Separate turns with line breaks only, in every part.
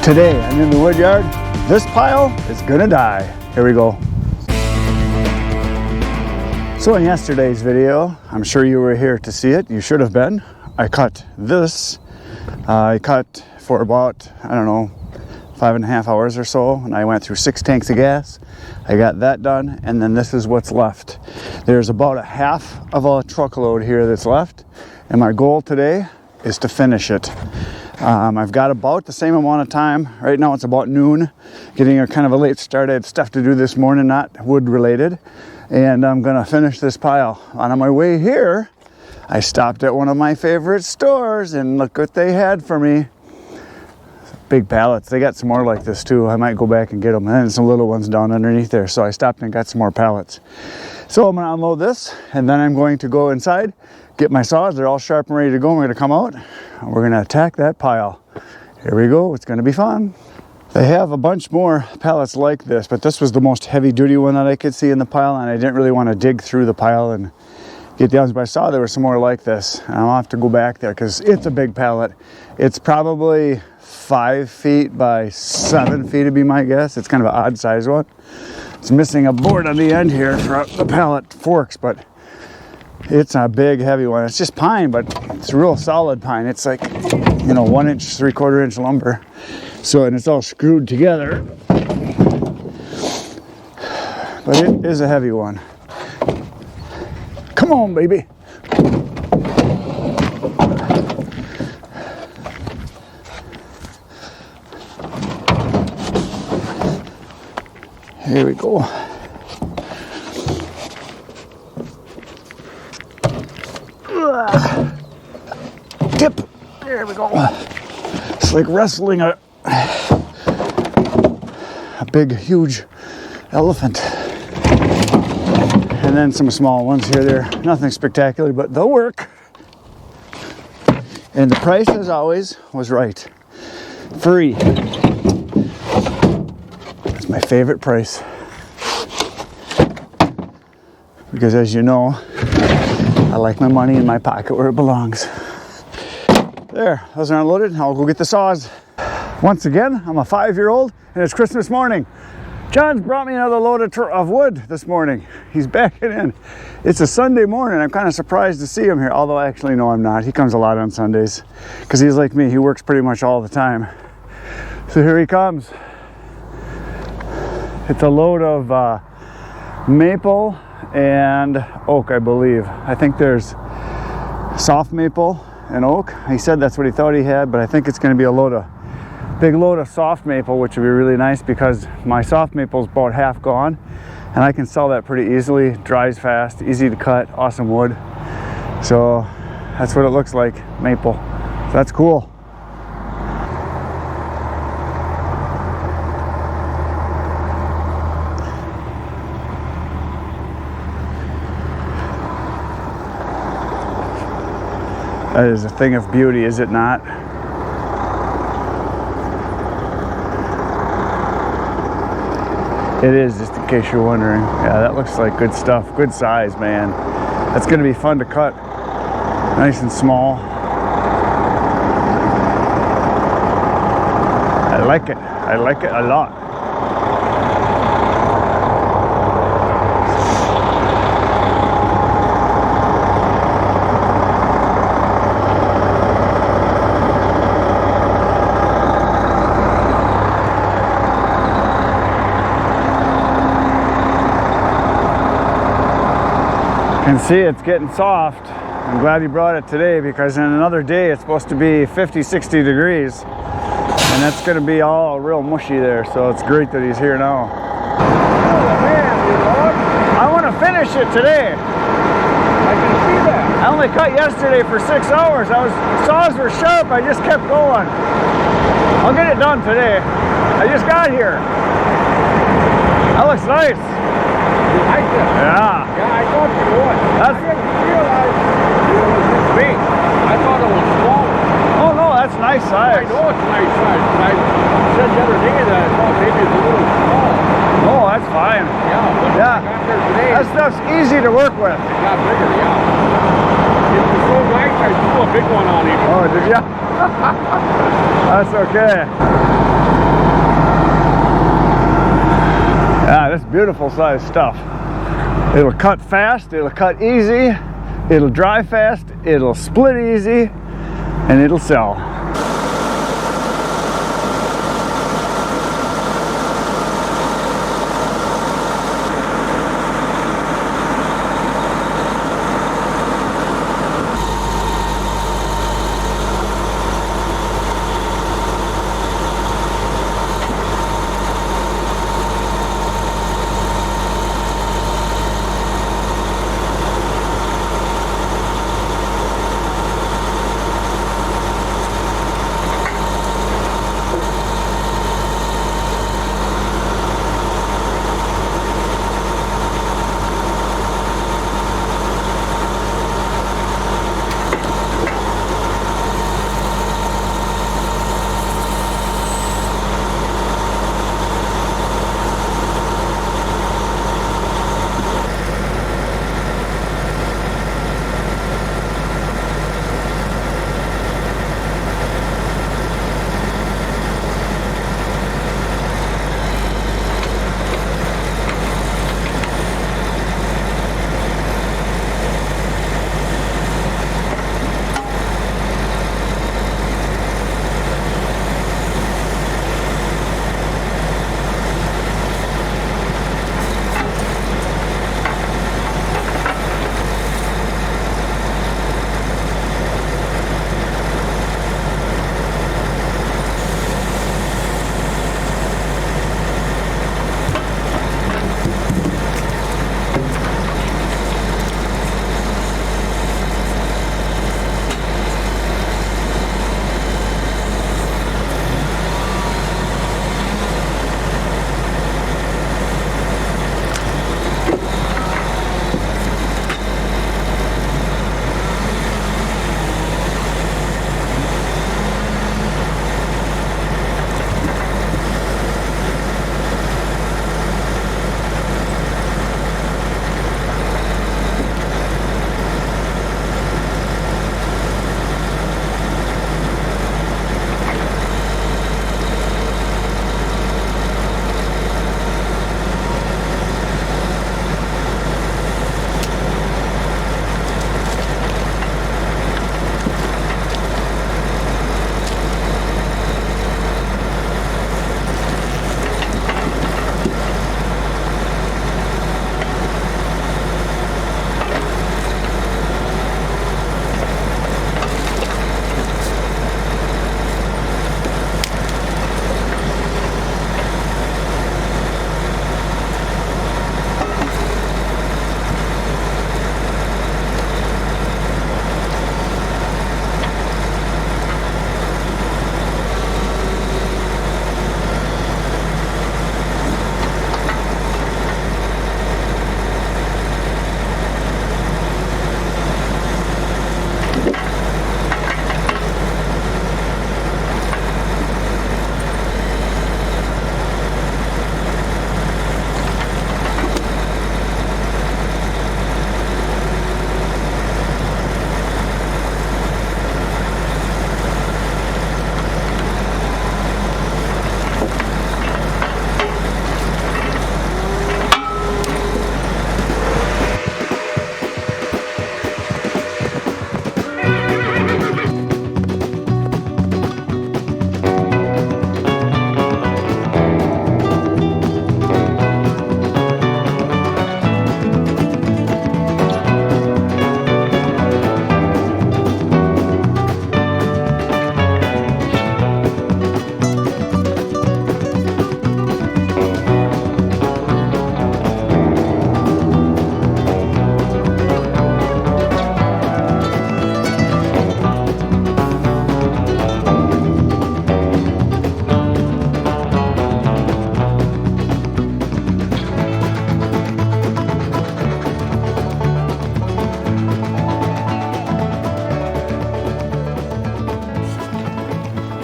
Today I'm in the wood yard. This pile is gonna die. Here we go. So in yesterday's video, I'm sure you were here to see it. You should have been. I cut this. I cut for about, I don't know, 5.5 hours or so, and I went through 6 tanks of gas. I got that done, and then this is what's left. There's about a half of a truckload here that's left, and my goal today is to finish it. I've got about the same amount of time. Right now it's about noon, getting a kind of a late start. I had stuff to do this morning, not wood related, and I'm gonna finish this pile. On my way here, I stopped at one of my favorite stores, and look what they had for me. Big pallets. They got some more like this too. I might go back and get them, and then some little ones down underneath there. So I stopped and got some more pallets. So I'm gonna unload this, and then I'm going to go inside, get my saws. They're all sharp and ready to go. We're gonna come out and we're gonna attack that pile. Here we go. It's gonna be fun. They have a bunch more pallets like this, but this was the most heavy duty one that I could see in the pile, and I didn't really want to dig through the pile and get down, but I saw there were some more like this, and I'll have to go back there because it's a big pallet. It's probably 5 feet by 7 feet to be my guess. It's kind of an odd size one. It's missing a board on the end here for the pallet forks, but it's a big heavy one. It's just pine, but it's real solid pine. It's like, you know, 1 inch, 3/4 inch lumber. So, and it's all screwed together, but it is a heavy one. Come on, baby. Here we go. Tip. There we go. It's like wrestling a big, huge elephant. And then some small ones here. They're nothing spectacular, but they'll work. And the price, as always, was right. Free. That's my favorite price. Because as you know, I like my money in my pocket where it belongs. There, those are unloaded. I'll go get the saws. Once again, I'm a 5-year-old and it's Christmas morning. John's brought me another load of wood this morning. He's backing in. It's a Sunday morning. I'm kind of surprised to see him here, although actually no, I'm not. He comes a lot on Sundays because he's like me. He works pretty much all the time. So here he comes. It's a load of maple and oak, I believe. I think there's soft maple and oak. He said that's what he thought he had, but I think it's going to be a big load of soft maple, which would be really nice because my soft maple is about half gone, and I can sell that pretty easily. Dries fast, easy to cut, awesome wood. So that's what it looks like, maple. So that's cool. That is a thing of beauty, is it not? It is, just in case you're wondering. Yeah, that looks like good stuff. Good size, man. That's going to be fun to cut. Nice and small. I like it. I like it a lot. You can see it's getting soft. I'm glad he brought it today because in another day it's supposed to be 50, 60 degrees. And that's going to be all real mushy there, so it's great that he's here now. Oh man, I want to finish it today. I can see that. I only cut yesterday for 6 hours. Saws were sharp, I just kept going. I'll get it done today. I just got here. That looks nice.
You like it?
Yeah.
Yeah, I thought you would. I didn't realize it was this big. I thought it was small.
Oh no, that's nice size.
I know it's nice size, but I said the other day that I thought maybe it's a little small.
Oh, that's fine.
Yeah, but
Yeah.
I got there today.
That stuff's easy to work with.
It got bigger, yeah. It was so nice, I threw a big one on him.
Oh, did ya? That's okay. Ah, that's beautiful size stuff. It'll cut fast, it'll cut easy, it'll dry fast, it'll split easy, and it'll sell.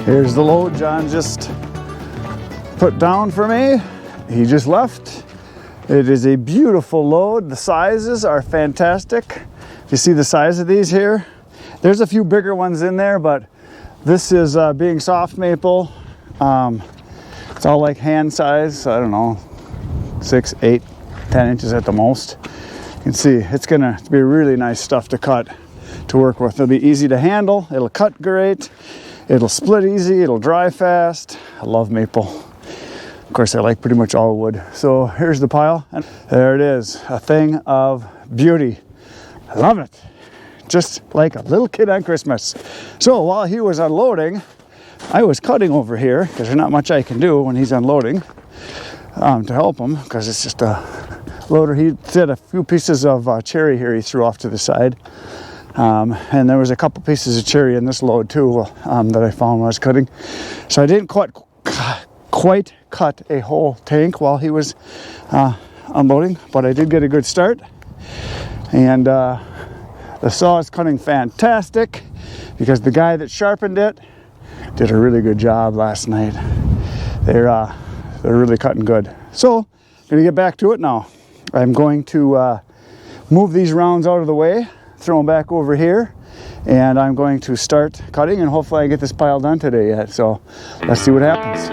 Here's the load John just put down for me. He just left. It is a beautiful load. The sizes are fantastic. You see the size of these here? There's a few bigger ones in there, but this is being soft maple. It's all like hand size, I don't know, 6, 8, 10 inches at the most. You can see it's gonna be really nice stuff to cut, to work with. It'll be easy to handle, it'll cut great, it'll split easy, it'll dry fast. I love maple. Of course, I like pretty much all wood. So here's the pile, and there it is, a thing of beauty. I love it. Just like a little kid on Christmas. So while he was unloading, I was cutting over here, because there's not much I can do when he's unloading to help him, because it's just a loader. He did a few pieces of cherry here he threw off to the side. And there was a couple pieces of cherry in this load too that I found when I was cutting. So I didn't quite cut a whole tank while he was unloading, but I did get a good start. And the saw is cutting fantastic because the guy that sharpened it did a really good job last night. They're really cutting good. So I'm gonna get back to it now. I'm going to move these rounds out of the way, throw them back over here, and I'm going to start cutting, and hopefully I get this pile done today yet. So let's see what happens.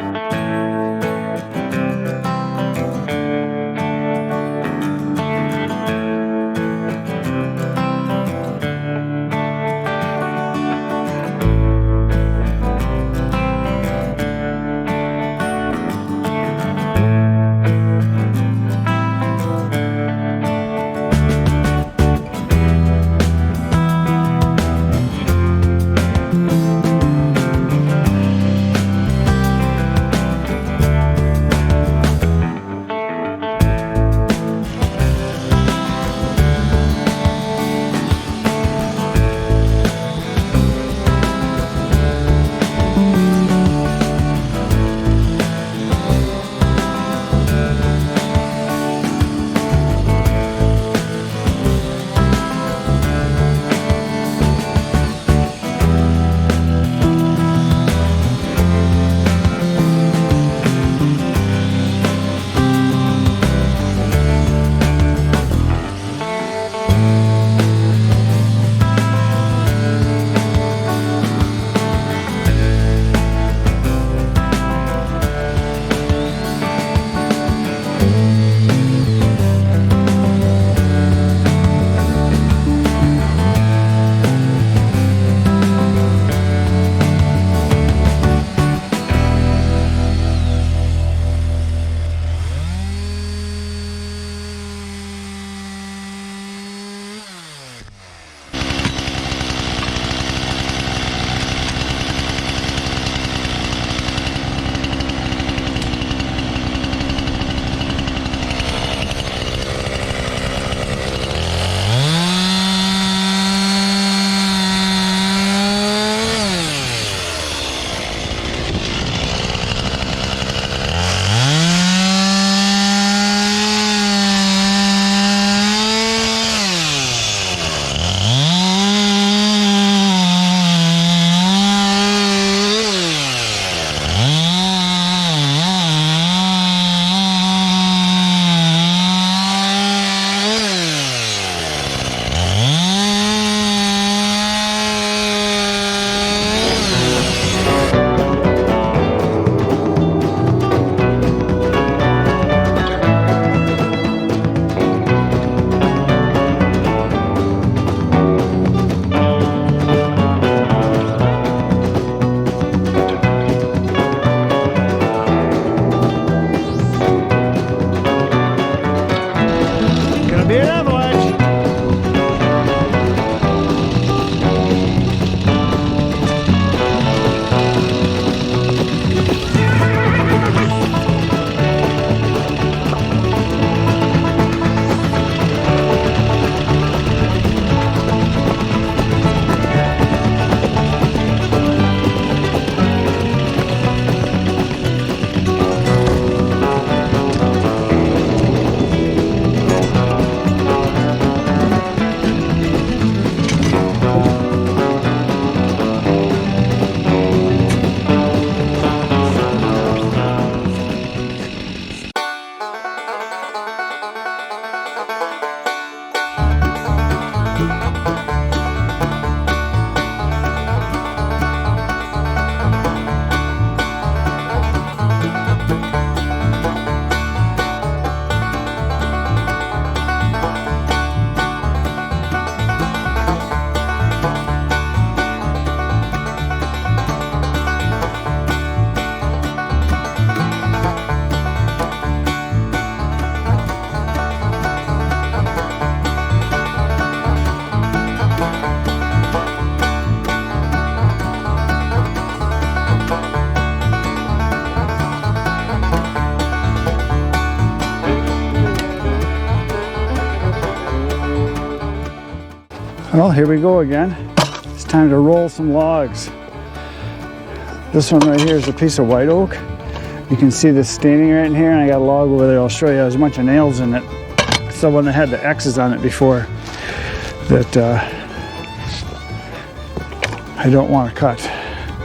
Well, here we go again. It's time to roll some logs. This one right here is a piece of white oak. You can see the staining right in here, and I got a log over there. I'll show you. There's a bunch of nails in it. It's the one that had the X's on it before that I don't want to cut.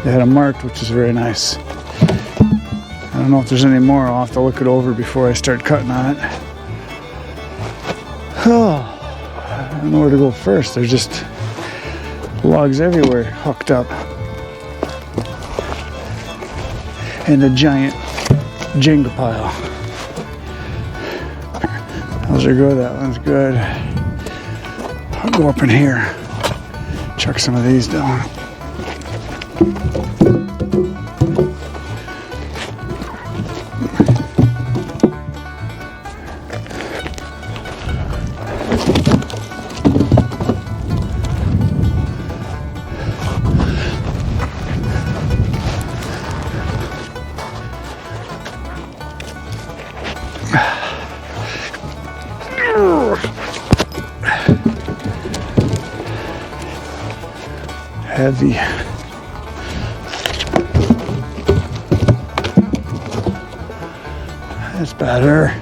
They had them marked, which is very nice. I don't know if there's any more. I'll have to look it over before I start cutting on it. Oh, I don't know where to go first. There's just logs everywhere hooked up. And a giant Jenga pile. Those are good, that one's good. I'll go up in here, chuck some of these down. Heavy. That's better.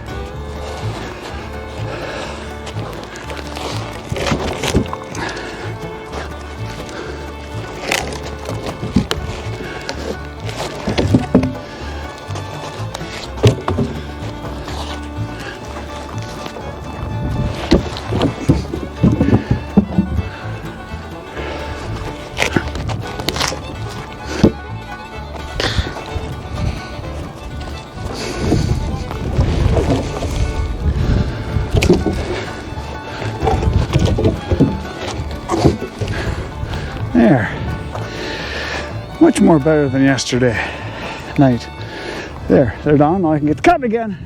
There. Much more better than yesterday night. There, they're done. Now I can get the cut again.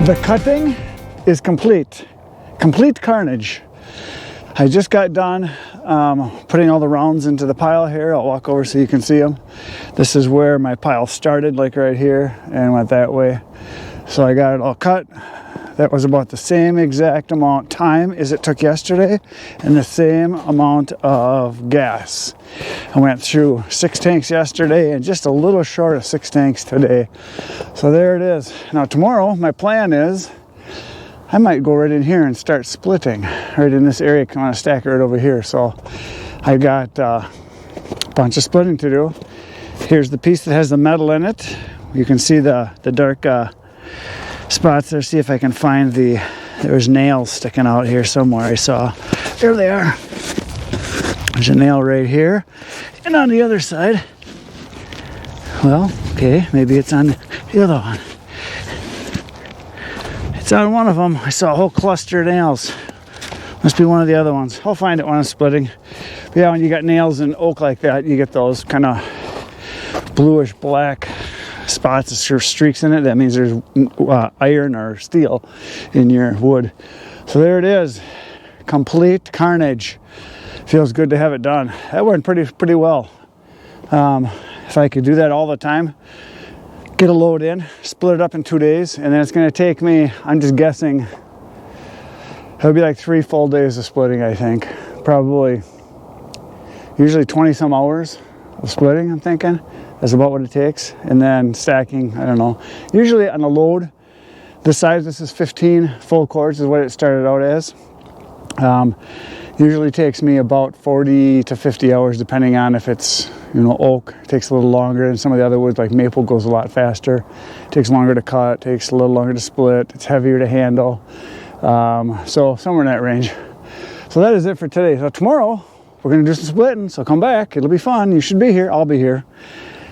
The cutting is complete. Complete carnage. I just got done putting all the rounds into the pile here. I'll walk over so you can see them. This is where my pile started, like right here, and went that way. So I got it all cut. That was about the same exact amount time as it took yesterday, and the same amount of gas. I went through 6 tanks yesterday and just a little short of 6 tanks today. So there it is. Now tomorrow, my plan is I might go right in here and start splitting right in this area. I want to stack it right over here. So I got a bunch of splitting to do. Here's the piece that has the metal in it. You can see the dark spots there. See if I can find there's nails sticking out here somewhere. I saw. There they are. There's a nail right here. And on the other side, well, okay, maybe it's on the other one. It's on one of them. I saw a whole cluster of nails. Must be one of the other ones. I'll find it when I'm splitting. But yeah, when you got nails in oak like that, you get those kind of bluish black spots or streaks in it. That means there's iron or steel in your wood. So there it is. Complete carnage. Feels good to have it done. That went pretty well. If I could do that all the time, get a load in, split it up in 2 days, and then it's going to take me, I'm just guessing, it'll be like 3 full days of splitting, I think. Probably, usually 20 some hours of splitting, I'm thinking. That's about what it takes. And then stacking, I don't know. Usually on a load, this size, this is 15 full cords is what it started out as. Usually takes me about 40 to 50 hours, depending on if it's, oak. It takes a little longer, and some of the other woods, like maple, goes a lot faster. It takes longer to cut, takes a little longer to split. It's heavier to handle. So somewhere in that range. So that is it for today. So tomorrow, we're going to do some splitting, so come back. It'll be fun. You should be here. I'll be here.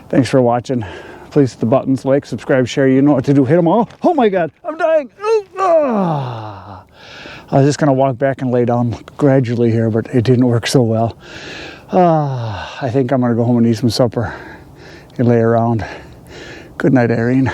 Thanks for watching. Please hit the buttons, like, subscribe, share. You know what to do. Hit them all. Oh my God, I'm dying. I was just going to walk back and lay down gradually here, but it didn't work so well. I think I'm going to go home and eat some supper and lay around. Good night, Irene.